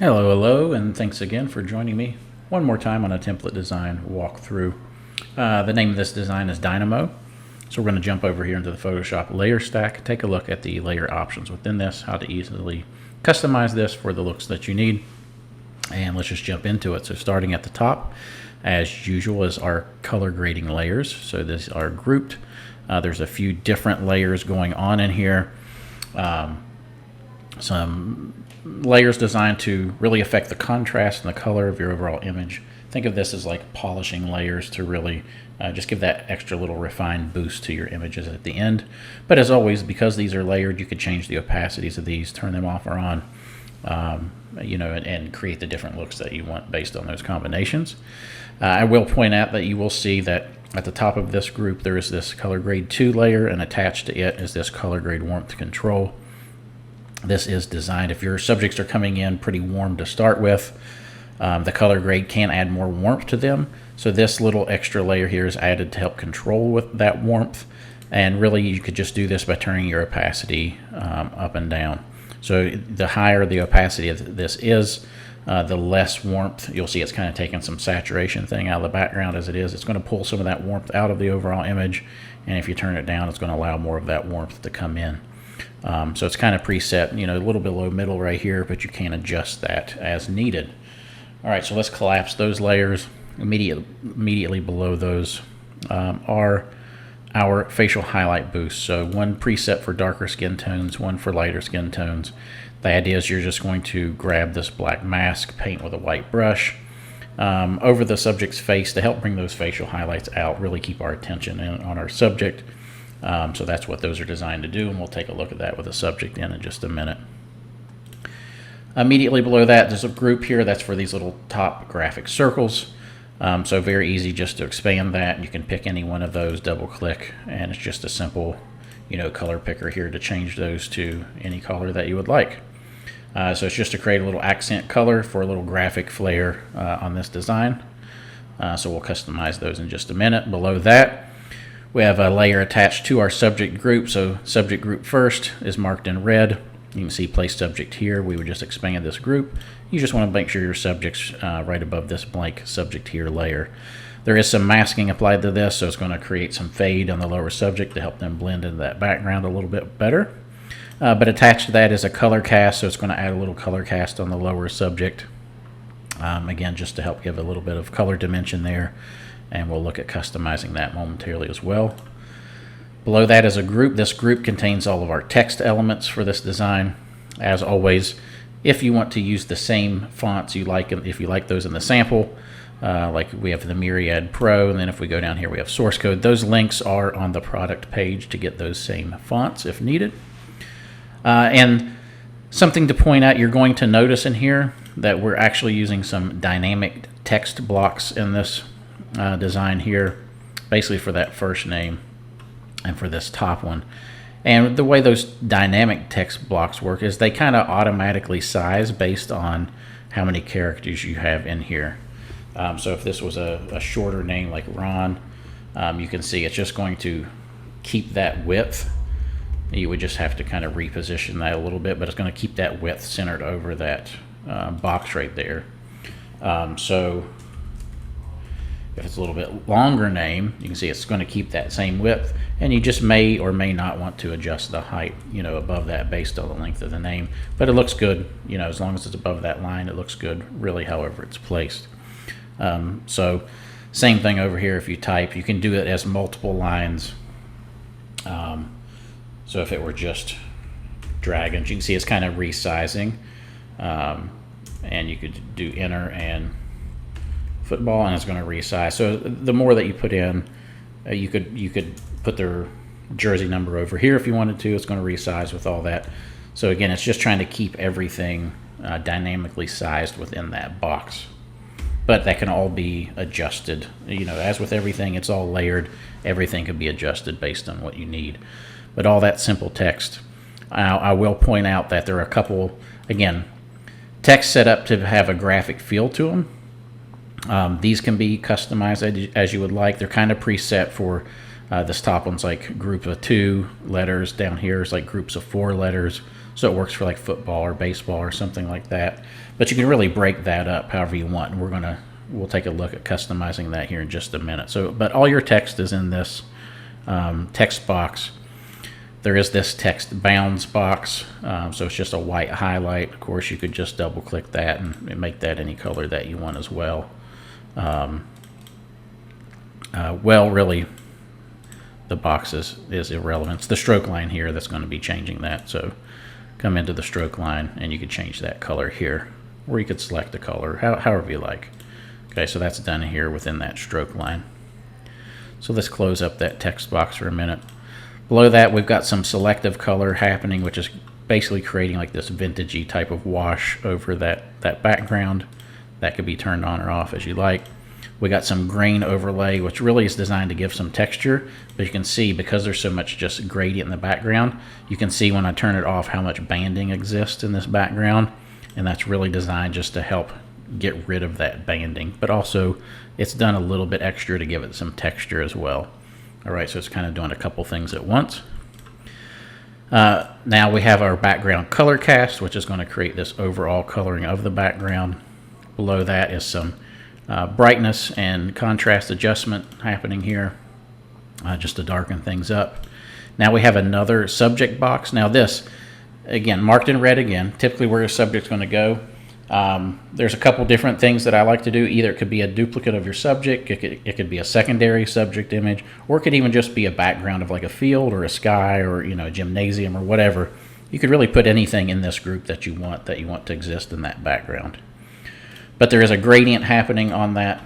Hello, and thanks again for joining me one more time on a template design walkthrough. The name of this design is Dynamo. So we're going to jump over here into the Photoshop layer stack, take a look at the layer options within this, how to easily customize this for the looks that you need. And let's just jump into it. So starting at the top, as usual, is our color grading layers. So these are grouped. There's a few different layers going on in here. Some layers designed to really affect the contrast and the color of your overall image. Think of this as like polishing layers to really just give that extra little refined boost to your images at the end. But as always, because these are layered, you could change the opacities of these, turn them off or on, and create the different looks that you want based on those combinations. I will point out that you will see that at the top of this group there is this color grade 2 layer, and attached to it is this color grade warmth control. This is designed if your subjects are coming in pretty warm to start with, the color grade can add more warmth to them. So this little extra layer here is added to help control with that warmth. And really you could just do this by turning your opacity up and down. So the higher the opacity of this is, the less warmth. You'll see it's kind of taking some saturation thing out of the background as it is. It's going to pull some of that warmth out of the overall image. And if you turn it down, it's going to allow more of that warmth to come in. So it's kind of preset, a little below middle right here, but you can adjust that as needed. All right, so let's collapse those layers. Immediately below those are our facial highlight boosts. So one preset for darker skin tones, one for lighter skin tones. The idea is you're just going to grab this black mask, paint with a white brush over the subject's face to help bring those facial highlights out, really keep our attention on our subject. So that's what those are designed to do, and we'll take a look at that with the subject in just a minute. Immediately below that, there's a group here that's for these little top graphic circles. So very easy just to expand that. You can pick any one of those, double click, and it's just a simple, color picker here to change those to any color that you would like. So it's just to create a little accent color for a little graphic flair on this design. So we'll customize those in just a minute. Below that, we have a layer attached to our subject group. So subject group first is marked in red. You can see place subject here. We would just expand this group. You just want to make sure your subject's right above this blank subject here layer. There is some masking applied to this, so it's going to create some fade on the lower subject to help them blend into that background a little bit better. But attached to that is a color cast, so it's going to add a little color cast on the lower subject. Again, just to help give a little bit of color dimension there. And we'll look at customizing that momentarily as well. Below that is a group. This group contains all of our text elements for this design. As always, if you want to use the same fonts you like, if you like those in the sample, like we have the Myriad Pro, and then if we go down here we have source code. Those links are on the product page to get those same fonts if needed. And something to point out, you're going to notice in here that we're actually using some dynamic text blocks in this design here, basically for that first name and for this top one. And the way those dynamic text blocks work is they kind of automatically size based on how many characters you have in here. So if this was a shorter name like Ron, you can see it's just going to keep that width. You would just have to kind of reposition that a little bit, but it's going to keep that width centered over that box right there. So if it's a little bit longer name, you can see it's going to keep that same width, and you just may or may not want to adjust the height, above that based on the length of the name. But it looks good, as long as it's above that line, it looks good, really, however it's placed. So same thing over here. If you type, you can do it as multiple lines. So if it were just dragons, you can see it's kind of resizing, and you could do enter and football, and it's going to resize. So the more that you put in, you could put their jersey number over here if you wanted to. It's going to resize with all that. So again, it's just trying to keep everything dynamically sized within that box. But that can all be adjusted. As with everything, it's all layered. Everything can be adjusted based on what you need. But all that simple text. I will point out that there are a couple, again, text set up to have a graphic feel to them. These can be customized as you would like. They're kind of preset for this top one's like group of 2 letters. Down here is like groups of 4 letters. So it works for like football or baseball or something like that. But you can really break that up however you want. And we'll take a look at customizing that here in just a minute. So, but all your text is in this text box. There is this text bounds box, so it's just a white highlight. Of course, you could just double click that and make that any color that you want as well. Well, really, the box is irrelevant. It's the stroke line here that's going to be changing that. So come into the stroke line and you could change that color here, or you could select the color however you like. Okay, so that's done here within that stroke line. So let's close up that text box for a minute. Below that, we've got some selective color happening, which is basically creating like this vintagey type of wash over that background. That could be turned on or off as you like. We got some grain overlay, which really is designed to give some texture, but you can see because there's so much just gradient in the background, you can see when I turn it off how much banding exists in this background, and that's really designed just to help get rid of that banding, but also it's done a little bit extra to give it some texture as well. All right, so it's kind of doing a couple things at once. Now we have our background color cast, which is going to create this overall coloring of the background. Below that is some brightness and contrast adjustment happening here, just to darken things up. Now we have another subject box. Now this, again, marked in red again, typically where your subject's going to go. There's a couple different things that I like to do. Either it could be a duplicate of your subject, it could be a secondary subject image, or it could even just be a background of like a field or a sky or a gymnasium or whatever. You could really put anything in this group that you want to exist in that background. But there is a gradient happening on that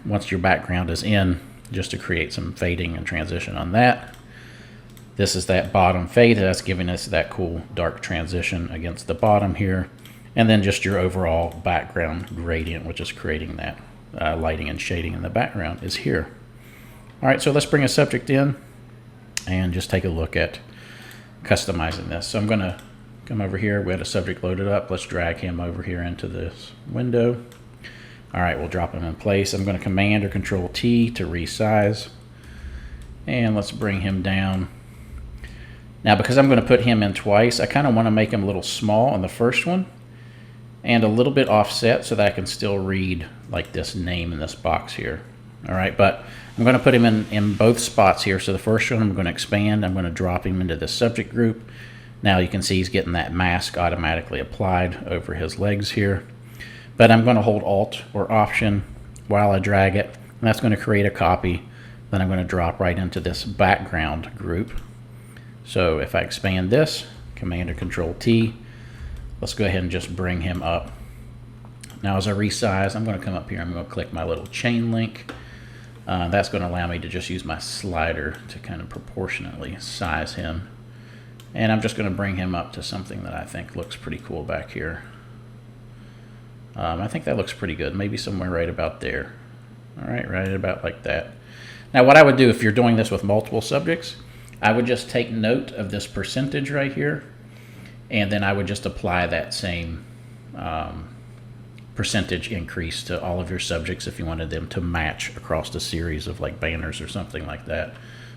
once your background is in, just to create some fading and transition on that. This is that bottom fade that's giving us that cool dark transition against the bottom here. And then just your overall background gradient, which is creating that lighting and shading in the background, is here. All right, so let's bring a subject in and just take a look at customizing this. So I'm going to come over here. We had a subject loaded up. Let's drag him over here into this window. All right, we'll drop him in place. I'm going to Command or Control T to resize. And let's bring him down. Now, because I'm going to put him in twice, I kind of want to make him a little small on the first one, and a little bit offset so that I can still read like this name in this box here. All right, but I'm going to put him in both spots here. So the first one I'm going to expand. I'm going to drop him into this subject group. Now you can see he's getting that mask automatically applied over his legs here. But I'm going to hold Alt or Option while I drag it, and that's going to create a copy. Then I'm going to drop right into this background group. So if I expand this, Command or Control T, let's go ahead and just bring him up. Now as I resize, I'm going to come up here, I'm going to click my little chain link. That's going to allow me to just use my slider to kind of proportionately size him. And I'm just going to bring him up to something that I think looks pretty cool back here. I think that looks pretty good, maybe somewhere right about there. All right, right about like that. Now what I would do if you're doing this with multiple subjects, I would just take note of this percentage right here, and then I would just apply that same percentage increase to all of your subjects if you wanted them to match across a series of like banners or something like that.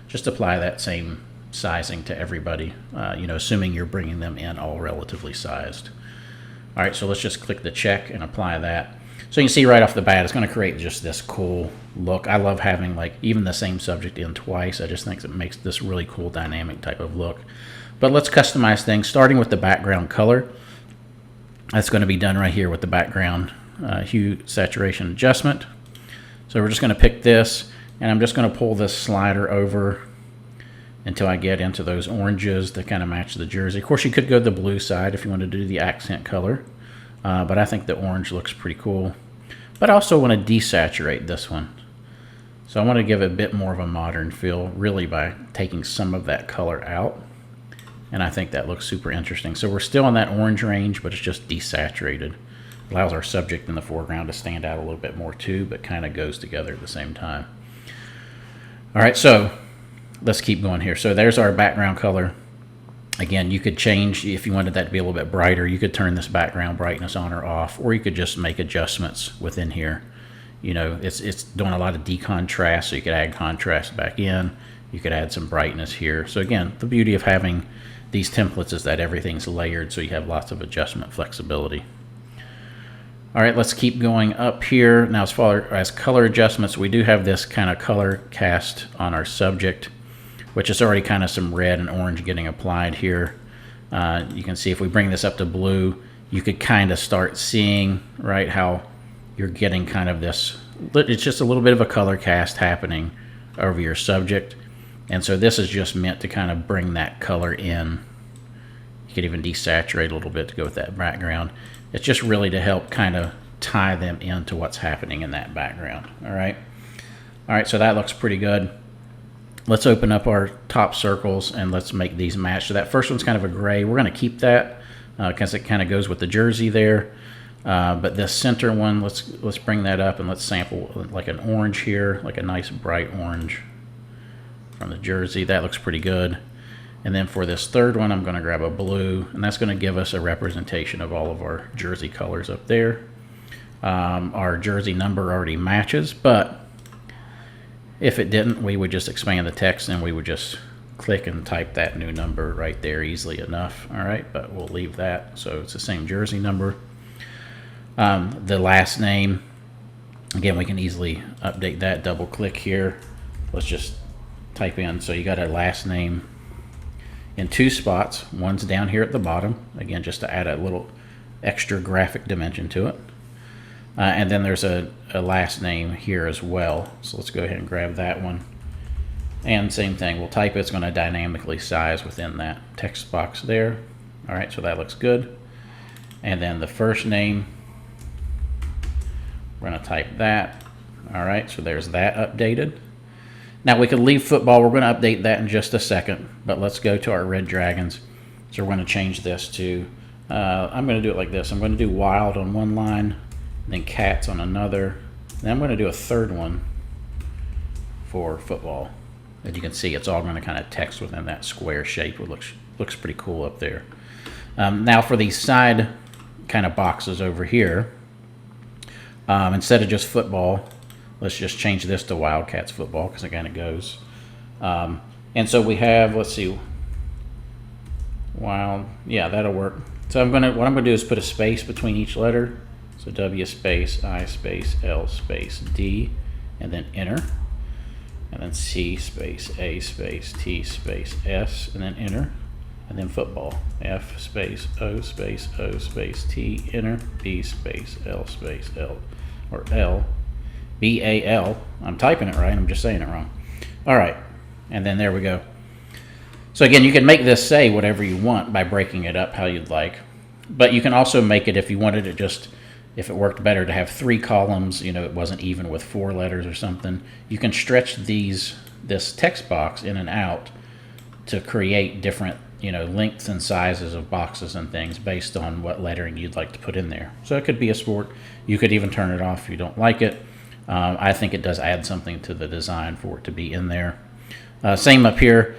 Just apply that same sizing to everybody, assuming you're bringing them in all relatively sized. All right, so let's just click the check and apply that. So you can see right off the bat, it's going to create just this cool look. I love having like even the same subject in twice. I just think it makes this really cool dynamic type of look. But let's customize things, starting with the background color. That's going to be done right here with the background hue saturation adjustment. So we're just going to pick this, and I'm just going to pull this slider over until I get into those oranges that kind of match the jersey. Of course, you could go the blue side if you wanted to do the accent color, but I think the orange looks pretty cool. But I also want to desaturate this one. So I want to give it a bit more of a modern feel, really by taking some of that color out. And I think that looks super interesting. So we're still in that orange range, but it's just desaturated. Allows our subject in the foreground to stand out a little bit more too, but kind of goes together at the same time. All right, so let's keep going here. So there's our background color. Again, you could change, if you wanted that to be a little bit brighter, you could turn this background brightness on or off, or you could just make adjustments within here. It's doing a lot of decontrast, so you could add contrast back in. You could add some brightness here. So again, the beauty of having these templates is that everything's layered, so you have lots of adjustment flexibility. All right, let's keep going up here. Now, as far as color adjustments, we do have this kind of color cast on our subject, which is already kind of some red and orange getting applied here. You can see if we bring this up to blue, you could kind of start seeing, right, how you're getting kind of this, it's just a little bit of a color cast happening over your subject. And so this is just meant to kind of bring that color in. You could even desaturate a little bit to go with that background. It's just really to help kind of tie them into what's happening in that background. All right, so that looks pretty good. Let's open up our top circles and let's make these match. So that first one's kind of a gray. We're going to keep that because it kind of goes with the jersey there. But this center one, let's bring that up and let's sample like an orange here, like a nice bright orange from the jersey. That looks pretty good. And then for this third one, I'm going to grab a blue, and that's going to give us a representation of all of our jersey colors up there. Our jersey number already matches, but if it didn't, we would just expand the text and we would just click and type that new number right there easily enough. All right, but we'll leave that. So it's the same jersey number. The last name, again, we can easily update that. Double click here. Let's just type in, so you got a last name in 2 spots. One's down here at the bottom, again, just to add a little extra graphic dimension to it. And then there's a last name here as well. So let's go ahead and grab that one. And same thing, we'll type it. It's going to dynamically size within that text box there. All right, so that looks good. And then the first name, we're going to type that. All right, so there's that updated. Now we could leave football. We're going to update that in just a second, but let's go to our Red Dragons. So we're going to change this to, I'm going to do it like this. I'm going to do wild on one line, then cats on another. Then I'm going to do a third one for football. As you can see, it's all going to kind of text within that square shape. It looks pretty cool up there. Now for these side kind of boxes over here, instead of just football, let's just change this to Wildcats football because again it goes. And so we have, let's see, wild, yeah, that'll work. So what I'm gonna do is put a space between each letter. So W space, I space, L space, D, and then enter. And then C space, A space, T space, S, and then enter. And then football, F space, O space, O space, T, enter, B space, L space, L, or L. B-A-L. I'm typing it right. I'm just saying it wrong. All right. And then there we go. So again, you can make this say whatever you want by breaking it up how you'd like. But you can also make it, if you wanted it just, if it worked better to have 3 columns, you know, it wasn't even with 4 letters or something, you can stretch this text box in and out to create different, you know, lengths and sizes of boxes and things based on what lettering you'd like to put in there. So it could be a sport. You could even turn it off if you don't like it. I think it does add something to the design for it to be in there. Same up here.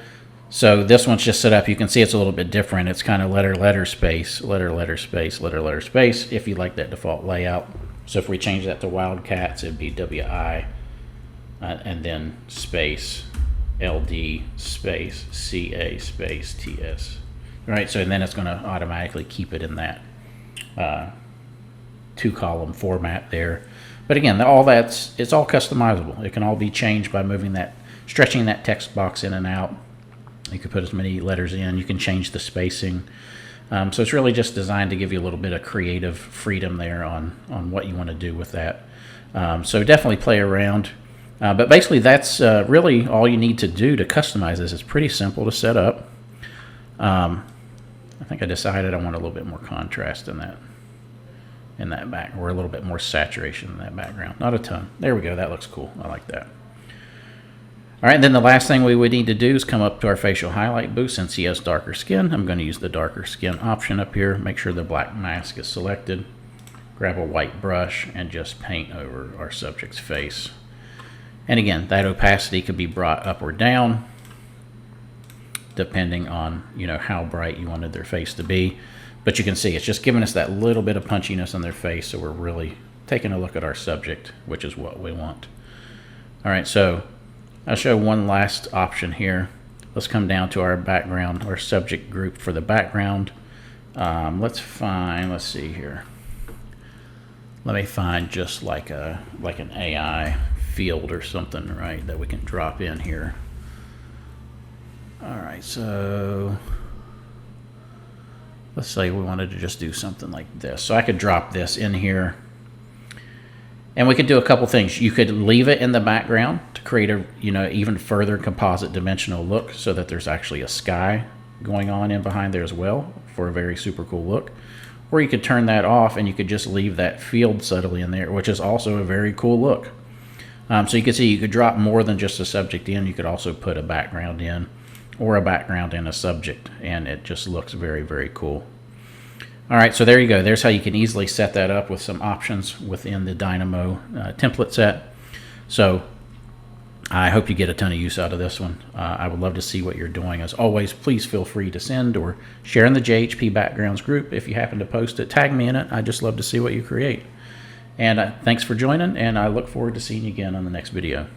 So this one's just set up. You can see it's a little bit different. It's kind of letter space, letter space, letter space, if you like that default layout. So if we change that to Wildcats, it'd be W-I and then space, L-D space, C-A space, T-S. All right, so and then it's going to automatically keep it in that 2-column format there. But again, it's all customizable. It can all be changed by stretching that text box in and out. You can put as many letters in. You can change the spacing. So it's really just designed to give you a little bit of creative freedom there on what you want to do with that. So definitely play around. But basically, that's really all you need to do to customize this. It's pretty simple to set up. I think I decided I want a little bit more contrast in that back, or a little bit more saturation in that background. Not a ton. There we go. That looks cool. I like that. All right, and then the last thing we would need to do is come up to our facial highlight boost. Since he has darker skin, I'm going to use the darker skin option up here. Make sure the black mask is selected. Grab a white brush and just paint over our subject's face. And again, that opacity could be brought up or down depending on, you know, how bright you wanted their face to be. But you can see it's just giving us that little bit of punchiness on their face, so we're really taking a look at our subject, which is what we want. All right, so I'll show one last option here. let's come down to our background, our subject group for the background. Let's see here. Let me find just like an AI field or something, right, that we can drop in here. All right, so let's say we wanted to just do something like this. So I could drop this in here. And we could do a couple things. You could leave it in the background to create a even further composite dimensional look, so that there's actually a sky going on in behind there as well for a very super cool look. Or you could turn that off and you could just leave that field subtly in there, which is also a very cool look. So you can see you could drop more than just a subject in. You could also put a background in, or a background in a subject, and it just looks very, very cool. All right, so there you go. There's how you can easily set that up with some options within the Dynamo template set. So I hope you get a ton of use out of this one. I would love to see what you're doing. As always, please feel free to send or share in the JHP Backgrounds group. If you happen to post it, tag me in it. I just love to see what you create. And thanks for joining, and I look forward to seeing you again on the next video.